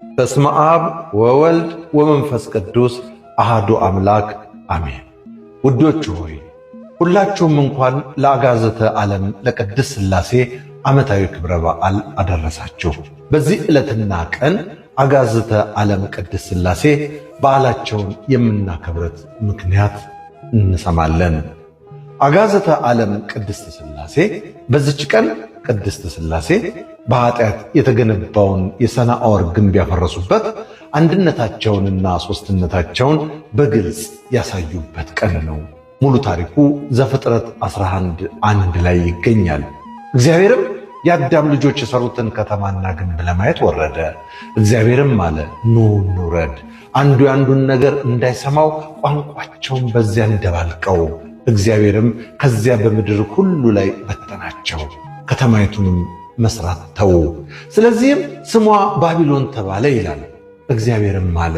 በስመ አብ ወወልድ ወመንፈስ ቅዱስ አሃዱ አምላክ አሜን። ውዶች ሆይ ሁላችሁም እንኳን ለአጋዕዝተ ዓለም ለቅድስት ሥላሴ ዓመታዊ ክብረ በዓል አደረሳችሁ። በዚህ ዕለትና ቀን አጋዕዝተ ዓለም ቅድስት ሥላሴ በዓላቸውን የምናከብረት ምክንያት እንሰማለን። አጋዕዝተ ዓለም ቅድስት ሥላሴ በዚች ቀን ቅድስት ሥላሴ በኃጢአት የተገነባውን የሰናዖር ግንብ ያፈረሱበት፣ አንድነታቸውንና ሦስትነታቸውን በግልጽ ያሳዩበት ቀን ነው። ሙሉ ታሪኩ ዘፍጥረት 11:1 ላይ ይገኛል። እግዚአብሔርም የአዳም ልጆች የሠሩትን ከተማና ግንብ ለማየት ወረደ። እግዚአብሔርም አለ፣ ኑ እንውረድ፣ አንዱ የአንዱን ነገር እንዳይሰማው ቋንቋቸውን በዚያ እንደባልቀው። እግዚአብሔርም ከዚያ በምድር ሁሉ ላይ በተናቸው፣ ከተማይቱንም መስራት ተዉ። ስለዚህም ስሟ ባቢሎን ተባለ ይላል። እግዚአብሔርም አለ፣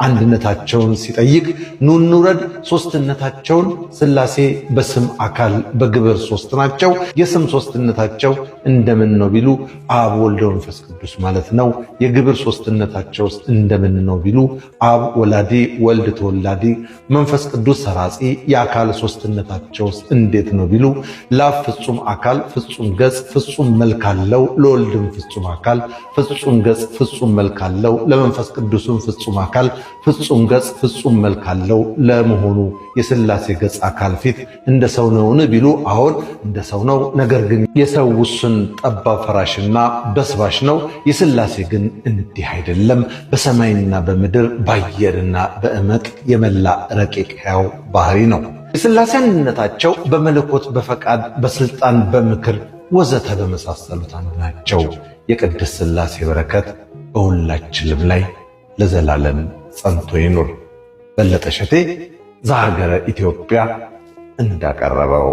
አንድነታቸውን ሲጠይቅ ኑ እንውረድ፣ ሦስትነታቸውን ሥላሴ በስም አካል በግብር ሦስት ናቸው። የስም ሦስትነታቸው እንደምን ነው ቢሉ አብ ወልድ መንፈስ ቅዱስ ማለት ነው። የግብር ሦስትነታቸውስ እንደምን ነው ቢሉ አብ ወላዲ ወልድ ተወላዲ መንፈስ ቅዱስ ሰራጺ። የአካል ሦስትነታቸውስ እንዴት ነው ቢሉ ለአብ ፍጹም አካል ፍጹም ገጽ ፍጹም መልክ አለው፣ ለወልድም ፍጹም አካል ፍጹም ገጽ ፍጹም መልክ አለው፣ ለመንፈስ ቅዱስም ፍጹም አካል ፍጹም ገጽ ፍጹም መልክ አለው። ለመሆኑ የሥላሴ ገጽ አካል ፊት እንደ ሰው ነውን ቢሉ አዎን እንደ ሰው ነው። ነገር ግን የሰው ውሱን ጠባብ ፈራሽና በስባሽ ነው። የሥላሴ ግን እንዲህ አይደለም። በሰማይና በምድር በአየርና በእመቅ የመላ ረቂቅ ሕያው ባህሪ ነው። የሥላሴ አንድነታቸው በመለኮት በፈቃድ በሥልጣን በምክር ወዘተ በመሳሰሉት አንድ ናቸው። የቅድስት ሥላሴ በረከት በሁላችንም ላይ ለዘላለም ጸንቶ ይኑር። በለጠ ሸቴ ዘሀገረ ኢትዮጵያ እንዳቀረበው